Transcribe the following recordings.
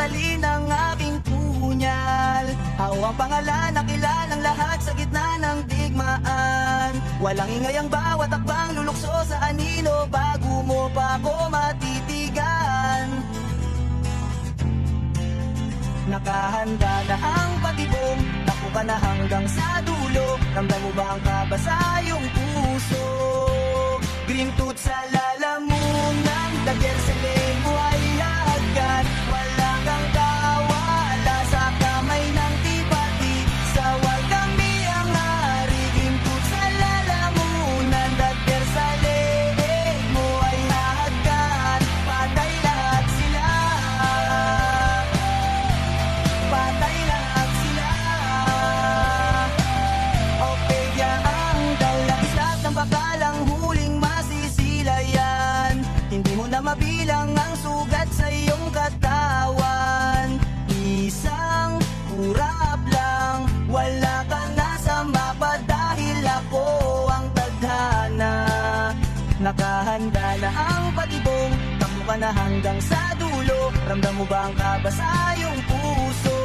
tali ng aking punyal. Hawang pangalan na kilalang lahat sa gitna ng digmaan. Walang ingay ang bawat akbang lulukso sa anino bago mo pa ako matitigan. Nakahanda na ang patibong, takbo ka na hanggang sa dulo. Ramdam mo ba ang kabasa yung puso? Green tooth sa lalamunan, dagger sa lenggo ay agad. Wala kang kawala sa kamay ng tipati. Sa kami ang hari. Green tooth sa lalamunan, dagger sa lenggo ay agad. Patay lahat sila. Patay lahat sila. Okay, ang dalang lahat ng bakalang huling masisilayan. Hindi mo na mabilang ang sugat sa iyong katawan. Isang kurap lang, wala ka na sa mapa dahil ako ang tadhana. Nakahanda na ang patibong, takbo ka na hanggang sa dulo. Ramdam mo ba ang kabasa yung puso?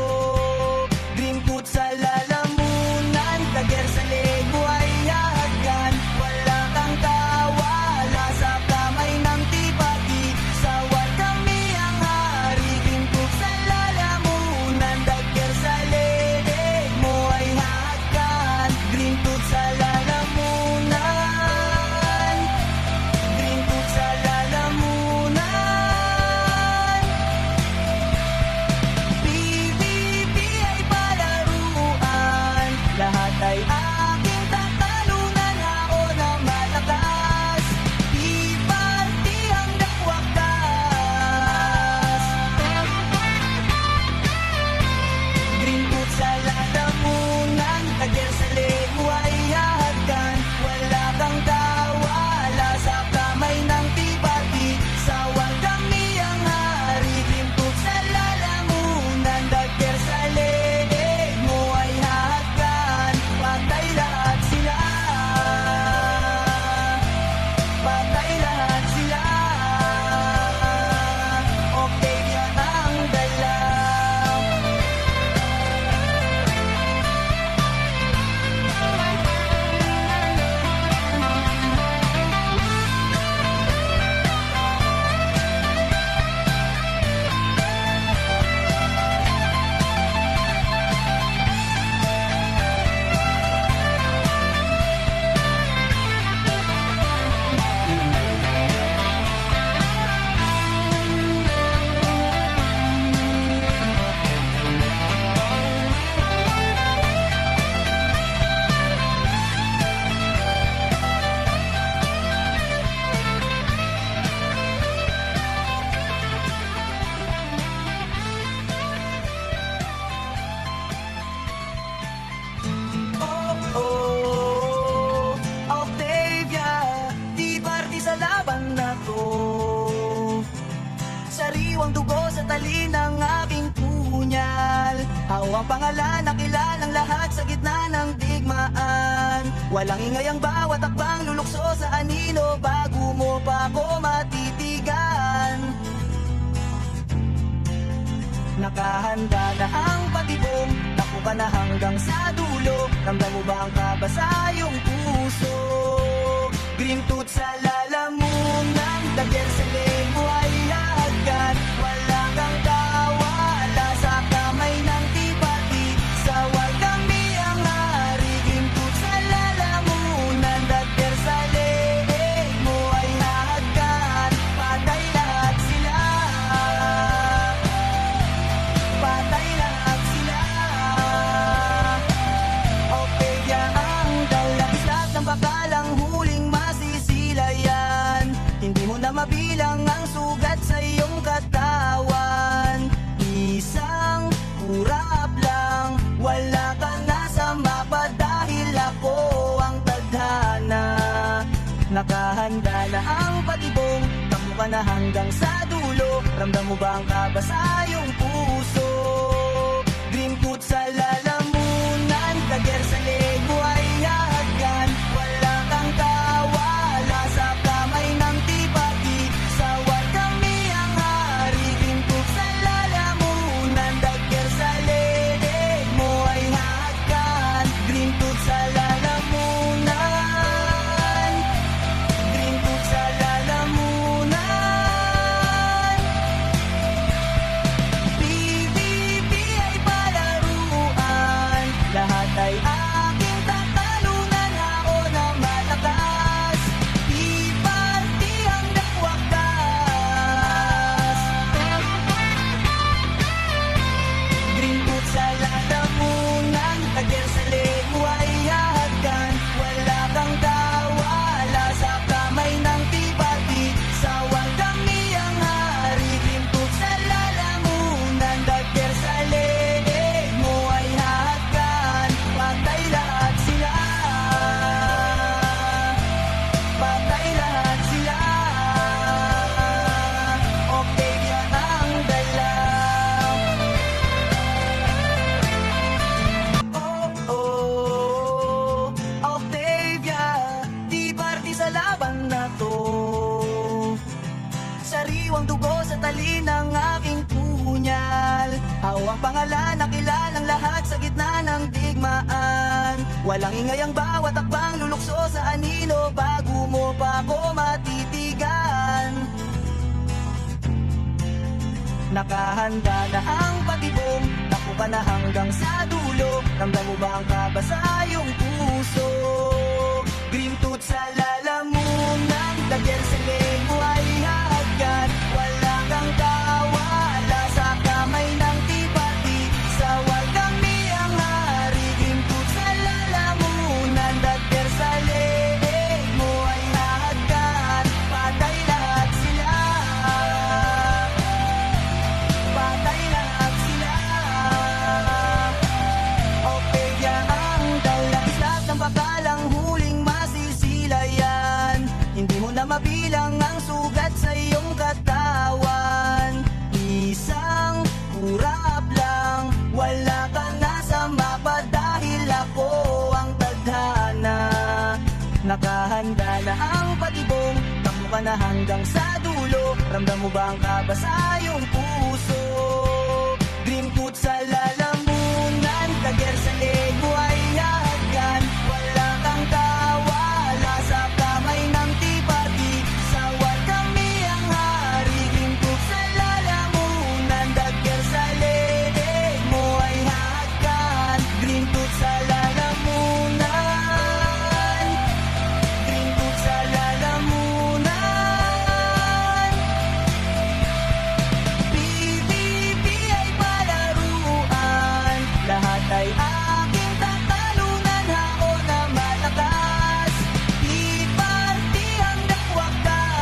Green tooth sa lalamunan, dagger sa lego ay hagan. Wala kang kawala sa kamay ng tipati. Sa kami ang hari. Green tooth sa lalamunan, dagger sa lego ay hagan. Green tooth sa lalamunan, green tooth sa lalamunan. PVP ay palaruan, lahat ay aking tatalunan. Ako na malakas, iparti hanggang wakas. Green tooth sa lalamunan, dagger sa lego ay hagan. Wala kang kawala sa kamay ng tipati. Sa kami ang hari. Green tooth sa lalamunan, dagger sa lego ay hagan. Patay lahat sila. Patay lahat sila. Okay, yan ang dalaw. Oh, Octavia, di party sa laban na to. Sariwang dugo sa tali ng aking punyal. Hawang pangalan na kilalang lahat sa gitna ng digmaan. Walang ingay ang bawat akbang lulukso sa anino bago mo pa ako matitigan. Nakahanda na ang patibong, takbo ka na hanggang sa dulo. Ramdam mo ba ang kabasa yung puso? Green tooth sa lalamunan, dagger sa lego ay agad. Wala kang kawala sa kamay ng tipati. Sa kami ang hari. Green tooth sa lalamunan, dagger sa lego ay agad. Patay lahat sila. Patay lahat sila. Okay, ang dalang lahat ng bakalang huling masisilayan. Hindi mo na mabilang ang sugat sa iyong katawan. Isang kurap lang, wala ka na sa mapa dahil ako ang tadhana. Nakahanda na ang patibong, takbo ka na hanggang sa dulo. Ramdam mo ba ang kabasa yung puso? Green tooth sa lalamunan, dagger sa lego ay hagan. Wala kang kawala sa kamay ng tipati. Sa kami ang hari. Green tooth sa lalamunan, Hawang pangalan na kilalang lahat sa gitna ng digmaan. Walang ingay ang bawat akbang lulukso sa anino bago mo pa ako matitigan. Nakahanda na ang patibong, takbo ka na hanggang sa dulo. Ramdam mo ba ang kaba sa iyong puso? Green tooth sa lalamunan, dagger sa lego ay hahagkan. Wala kang kawala sa kamay ng tipati, sa wagang miyang hari. Green tooth sa lalamunan, dagger sa lego ay hahagkan. Patay lahat sila, patay lahat sila. Okay, ang dalang lahat ng bakalang huling masisilayan. Hindi mo na mabilang ang sugat sa iyong katawan. Isang kurap lang, wala ka na sa mapa dahil ako ang tadhana. Nakahanda na ang patibong, takbo ka na hanggang sa dulo. Ramdam mo ba ang kaba sa iyong puso? Green tooth sa lalamunan, dagger sa lego ay hahagkan. Wala kang kawala sa kamay ng tipati, sa wagang miyang hari. Green tooth sa lalamunan, dagger sa lego ay hahagkan. Green tooth sa lalamunan, green tooth sa lalamunan. PBB ay palaruan, lahat ay aking tatalunan. Ako na malakas, iparti hanggang wakas.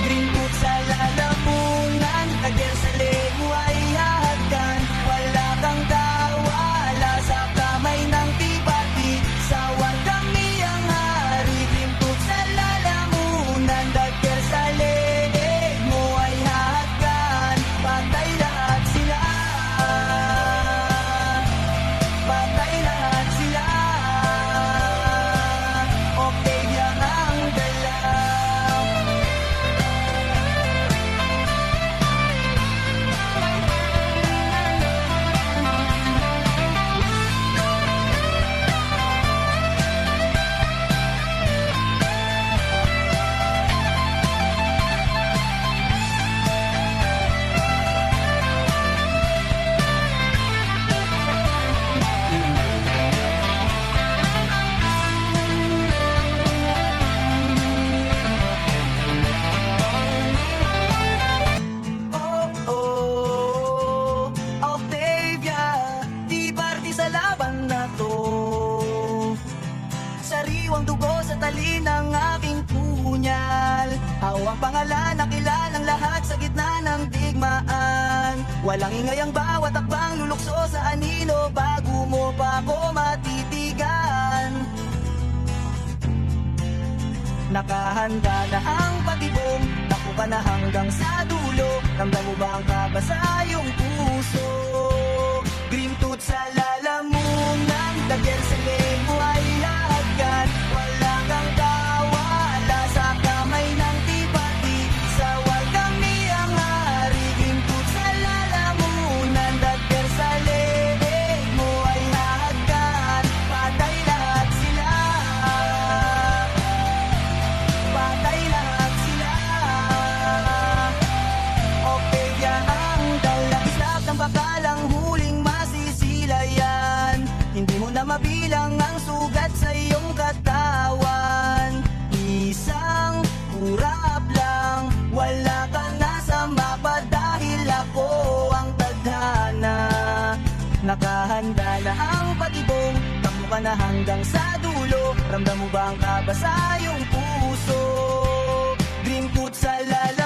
Green tooth sa lalamunan, dagger sa lego ay hahagkan. Wala kang kawala sa kamay ng tipati, sa wagang miyang hari. Green tooth sa lalamunan, dagger sa lego ay hahagkan. Patay lahat sila, patay lahat sila. Okay, ang galaw. Oh, Octavia, di party sa laban na to. Sariwang dugo sa tali ng aking punyal. Hawang pangalan na kilalang lahat sa gitna ng digmaan. Walang ingay ang bawat akbang lulukso sa anino bago mo pa ako matitigan. Nakahanda na ang patibong, takbo ka na hanggang sa dulo. Ramdam mo ba ang kaba sa iyong puso? Green tooth sa lalamunan, dagger sa lego ay hahagkan. Wala kang kawala sa kamay ng tipati, sa wagang miyang hari. Green tooth sa lalamunan, dagger sa lego ay hahagkan. Patay lahat sila, patay lahat sila. Okay, ang dalang lahat ng bakalang huling masisilayan. Hindi mo na mabilang ang sugat sa iyong katawan. Isang kurap lang, wala ka na sa mapa dahil ako ang tadhana. Nakahanda na ang patibong, takbo ka na hanggang sa dulo. Ramdam mo ba ang kaba sa iyong puso? Green tooth sa lalamunan,